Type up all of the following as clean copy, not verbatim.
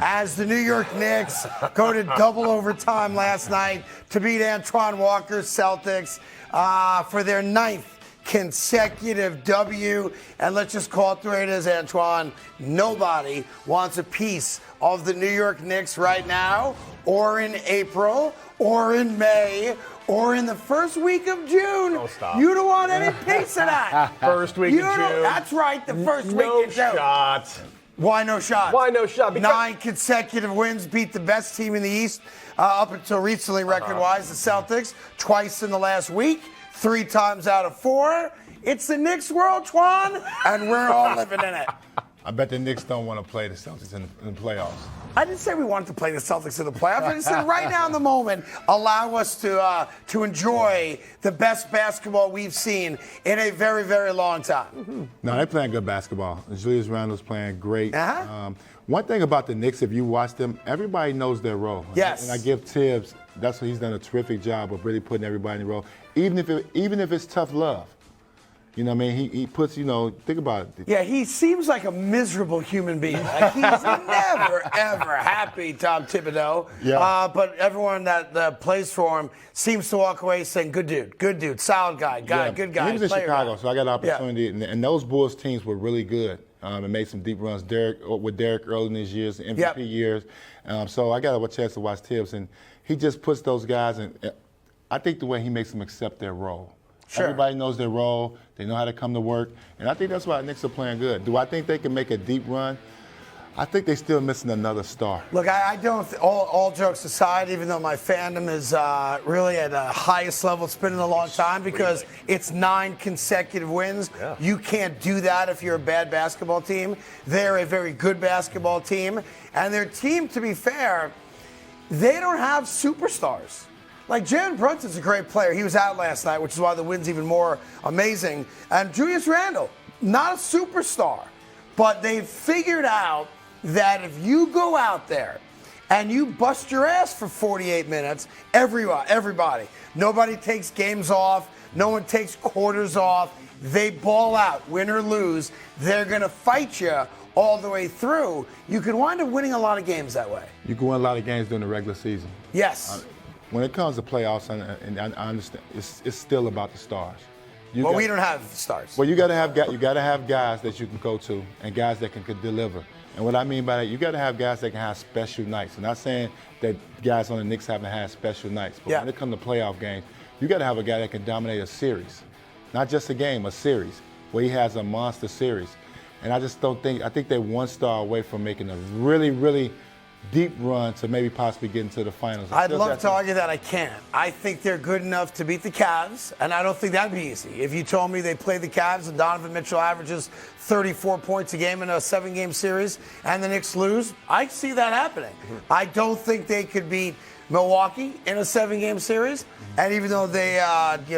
As the New York Knicks go to double overtime last night to beat Antoine Walker Celtics for their 9th consecutive W. And let's just call it the way it is, Antoine. Nobody wants a piece of the New York Knicks right now, or in April, or in May, or in the first week of June. Oh, stop. You don't want any piece of that. First week of June. That's right, the first week No of June. shot. Why no shot? Why no shot? Because 9 consecutive wins, beat the best team in the East up until recently, record-wise, the Celtics, twice in the last week, 3 times out of 4. It's the Knicks world, Twan, and we're all living in it. I bet the Knicks don't want to play the Celtics in the playoffs. I didn't say we wanted to play the Celtics in the playoffs. I just said right now in the moment, allow us to enjoy the best basketball we've seen in a very, very long time. Mm-hmm. No, they're playing good basketball. Julius Randle's playing great. Uh-huh. One thing about the Knicks, if you watch them, everybody knows their role. Yes. And I give Tibbs, that's what he's done a terrific job of really putting everybody in the role, even if it's tough love. You know what I mean? He puts, think about it. Yeah, he seems like a miserable human being. Like he's never, ever happy, Tom Thibodeau. Yeah. But everyone that plays for him seems to walk away saying, good dude, solid guy, good guy. He was in player Chicago, guy. so I got an opportunity. Yeah. And those Bulls teams were really good and made some deep runs. Derek early in his years, MVP years. So I got a chance to watch Tibbs, and he just puts those guys in. I think the way he makes them accept their role. Sure. Everybody knows their role. They know how to come to work. And I think that's why the Knicks are playing good. Do I think they can make a deep run? I think they're still missing another star. Look, I don't, all jokes aside, even though my fandom is really at the highest level it's been in a long time, because it's 9 consecutive wins. Yeah. You can't do that if you're a bad basketball team. They're a very good basketball team. And their team, to be fair, they don't have superstars. Like, Jalen Brunson's a great player. He was out last night, which is why the win's even more amazing. And Julius Randle, not a superstar, but they've figured out that if you go out there and you bust your ass for 48 minutes, everybody, nobody takes games off, no one takes quarters off, they ball out, win or lose, they're going to fight you all the way through. You can wind up winning a lot of games that way. You can win a lot of games during the regular season. Yes. When it comes to playoffs, and I understand, it's still about the stars. We don't have stars. Well, you got to have guys that you can go to and guys that can deliver. And what I mean by that, you got to have guys that can have special nights. I'm not saying that guys on the Knicks haven't had special nights, but when it comes to playoff games, you got to have a guy that can dominate a series, not just a game, a series where he has a monster series. And I just don't think. I think they're one star away from making a really, really deep run to maybe possibly get into the finals. I'd love to argue that I can't. I think they're good enough to beat the Cavs, and I don't think that'd be easy. If you told me they play the Cavs and Donovan Mitchell averages 34 points a game in a 7-game series and the Knicks lose, I see that happening. I don't think they could beat Milwaukee in a 7-game series, and even though they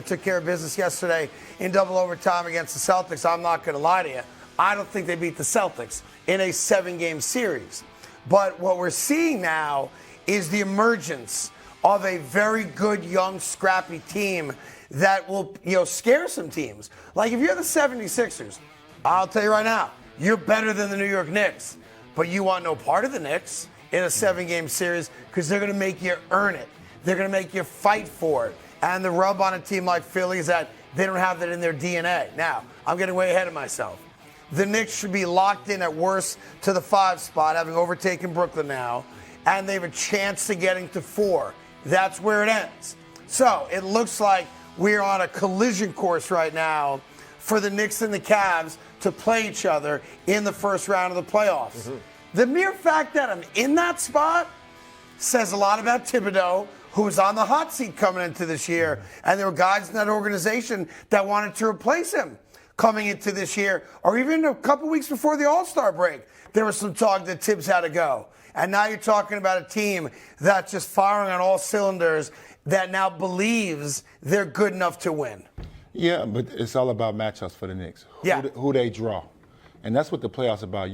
took care of business yesterday in double overtime against the Celtics, I'm not going to lie to you, I don't think they beat the Celtics in a 7-game series. But what we're seeing now is the emergence of a very good, young, scrappy team that will, scare some teams. Like, if you're the 76ers, I'll tell you right now, you're better than the New York Knicks. But you want no part of the Knicks in a 7-game series because they're going to make you earn it. They're going to make you fight for it. And the rub on a team like Philly is that they don't have that in their DNA. Now, I'm getting way ahead of myself. The Knicks should be locked in at worst to the 5 spot, having overtaken Brooklyn now, and they have a chance to getting to 4. That's where it ends. So it looks like we're on a collision course right now for the Knicks and the Cavs to play each other in the first round of the playoffs. Mm-hmm. The mere fact that I'm in that spot says a lot about Thibodeau, who was on the hot seat coming into this year, and there were guys in that organization that wanted to replace him coming into this year, or even a couple weeks before the All-Star break, there was some talk that Tibbs had to go. And now you're talking about a team that's just firing on all cylinders that now believes they're good enough to win. Yeah, but it's all about matchups for the Knicks. Who they draw. And that's what the playoffs are about.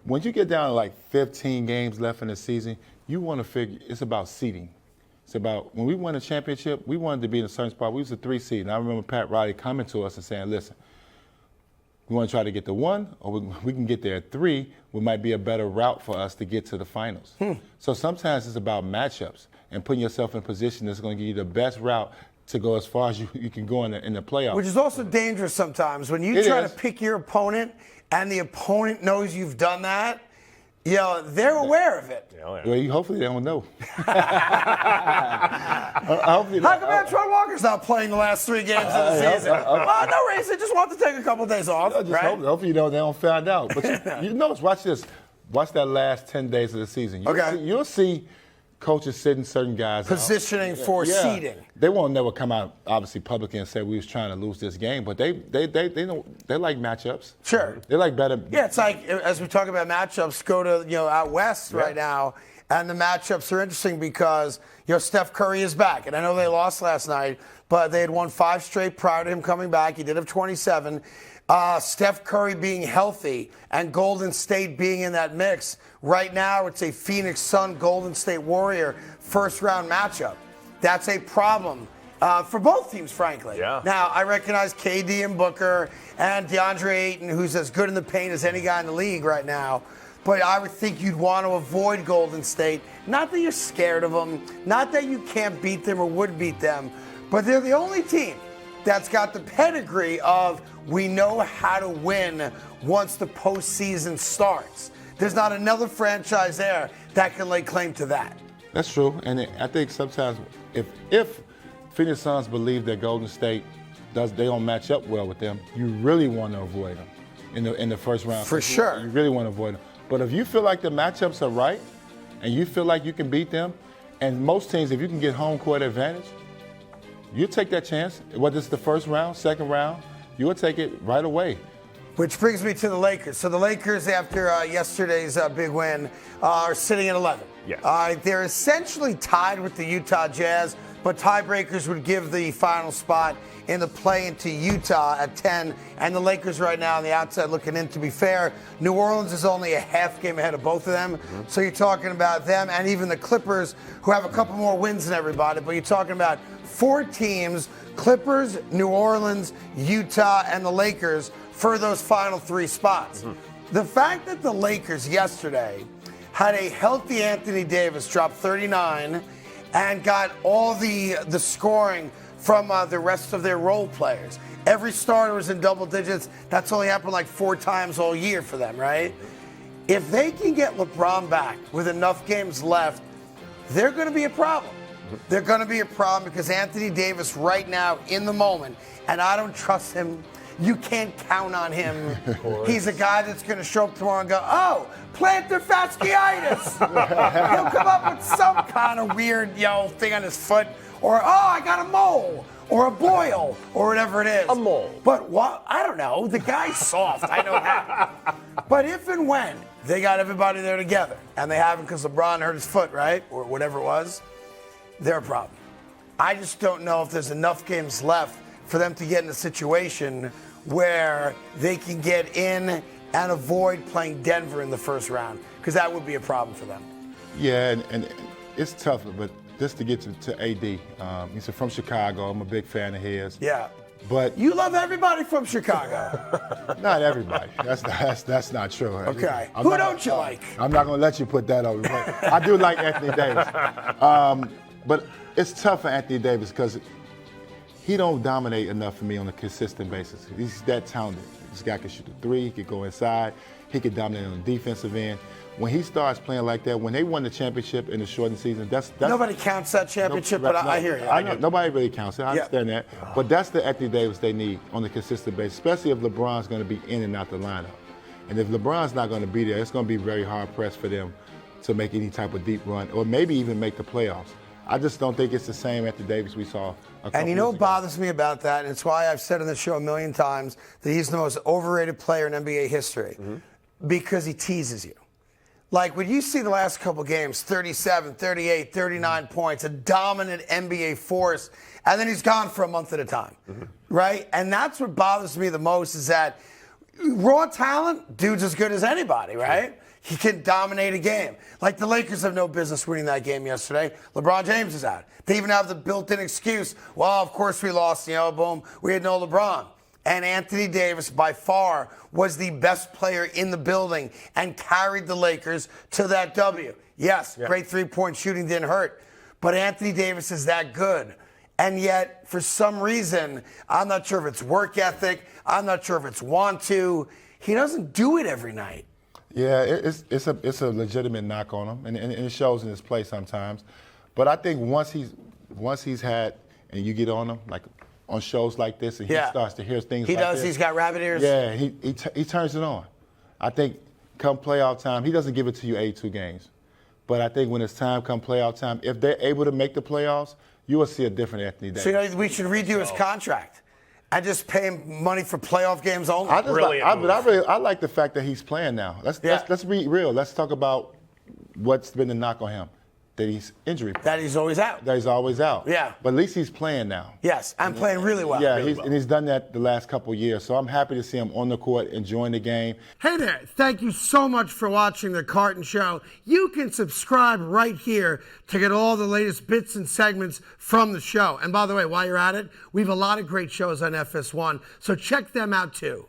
When you get down to like 15 games left in the season, you want to figure it's about seeding. It's about when we won a championship, we wanted to be in a certain spot. We was a 3 seed. And I remember Pat Riley coming to us and saying, listen, we want to try to get to 1, or we can get there at 3, which might be a better route for us to get to the finals. So sometimes it's about matchups and putting yourself in a position that's going to give you the best route to go as far as you can go in the playoffs. Which is also dangerous sometimes. When you try to pick your opponent and the opponent knows you've done that, they're aware of it. Well, hopefully they don't know. How come Antoine Walker's not playing the last 3 games of the season? No reason. Just want to take a couple days off. Hopefully they don't find out. But you notice, watch this. Watch that last 10 days of the season. You'll see coaches sitting certain guys positioning for seeding. They won't never come out obviously publicly and say we was trying to lose this game, but they know they like matchups. Sure. They like better. Yeah, it's like as we talk about matchups, go to out west right now, and the matchups are interesting because Steph Curry is back, and I know they lost last night, but they had won 5 straight prior to him coming back. He did have 27. Steph Curry being healthy and Golden State being in that mix. Right now, it's a Phoenix Sun Golden State Warrior first-round matchup. That's a problem for both teams, frankly. Yeah. Now, I recognize KD and Booker and DeAndre Ayton, who's as good in the paint as any guy in the league right now. But I would think you'd want to avoid Golden State. Not that you're scared of them, not that you can't beat them or would beat them, but they're the only team that's got the pedigree of we know how to win once the postseason starts. There's not another franchise there that can lay claim to that. That's true, and I think sometimes if Phoenix Suns believe that Golden State they don't match up well with them, you really want to avoid them in the first round. For sure. You really want to avoid them. But if you feel like the matchups are right and you feel like you can beat them, and most teams, if you can get home court advantage, you take that chance, whether it's the first round, second round, you will take it right away. Which brings me to the Lakers. So the Lakers, after yesterday's big win, are sitting at 11. Yes. They're essentially tied with the Utah Jazz, but tiebreakers would give the final spot in the play into Utah at 10. And the Lakers right now on the outside looking in. To be fair, New Orleans is only a half game ahead of both of them. So you're talking about them and even the Clippers, who have a couple more wins than everybody. But you're talking about 4 teams, Clippers, New Orleans, Utah, and the Lakers for those final 3 spots. The fact that the Lakers yesterday had a healthy Anthony Davis drop 39 and got all the scoring from the rest of their role players. Every starter was in double digits. That's only happened like 4 times all year for them, right? If they can get LeBron back with enough games left, they're going to be a problem. They're going to be a problem because Anthony Davis right now in the moment, and I don't trust him. You can't count on him. He's a guy that's going to show up tomorrow and go, oh, plantar fasciitis. He'll come up with some kind of weird thing on his foot. Or, oh, I got a mole. Or a boil. Or whatever it is. A mole. But what? I don't know. The guy's soft. I know that. But if and when they got everybody there together, and they haven't because LeBron hurt his foot, right? Or whatever it was, they're a problem. I just don't know if there's enough games left for them to get in a situation where they can get in and avoid playing Denver in the first round, because that would be a problem for them. Yeah, and it's tough, but just to get to AD, he's from Chicago. I'm a big fan of his. Yeah. But you love everybody from Chicago. Not everybody. That's not true. Okay. Who don't you like? I'm not going to let you put that over. I do like Anthony Davis. But it's tough for Anthony Davis because he don't dominate enough for me on a consistent basis. He's that talented. This guy can shoot the 3, he could go inside, he could dominate on the defensive end. When he starts playing like that, when they won the championship in the shortened season, that's nobody counts that championship, but I hear you. I know nobody really counts it. I understand that, but that's the Anthony Davis they need on a consistent basis, especially if LeBron's going to be in and out the lineup. And if LeBron's not going to be there, it's going to be very hard pressed for them to make any type of deep run, or maybe even make the playoffs. I just don't think it's the same Anthony Davis we saw a couple And you know years what ago. bothers me about that? And it's why I've said on the show a million times that he's the most overrated player in NBA history. Because he teases you. Like when you see the last couple games, 37, 38, 39 points, a dominant NBA force, and then he's gone for a month at a time, right? And that's what bothers me the most is that raw talent, dude's as good as anybody, right? He can dominate a game. Like the Lakers have no business winning that game yesterday. LeBron James is out. They even have the built-in excuse, well, of course we lost, boom, we had no LeBron. And Anthony Davis, by far, was the best player in the building and carried the Lakers to that W. Yes, great three-point shooting didn't hurt. But Anthony Davis is that good. And yet, for some reason, I'm not sure if it's work ethic, I'm not sure if it's want to, he doesn't do it every night. Yeah, it's a legitimate knock on him, and it shows in his play sometimes. But I think once he's had, and you get on him, like on shows like this, and he starts to hear things like this. He's got rabbit ears. Yeah, he turns it on. I think come playoff time, he doesn't give it to you 82 games. But I think when it's time, come playoff time, if they're able to make the playoffs, you will see a different Anthony Davis. So we should redo his contract and just pay him money for playoff games only. I like the fact that he's playing now. Let's be real. Let's talk about what's been the knock on him. That he's injury prone. That he's always out. That he's always out. Yeah. But at least he's playing now. Yes, I'm playing really well. Yeah, really well. And he's done that the last couple of years. So I'm happy to see him on the court enjoying the game. Hey there. Thank you so much for watching The Carton Show. You can subscribe right here to get all the latest bits and segments from the show. And by the way, while you're at it, we have a lot of great shows on FS1, so check them out too.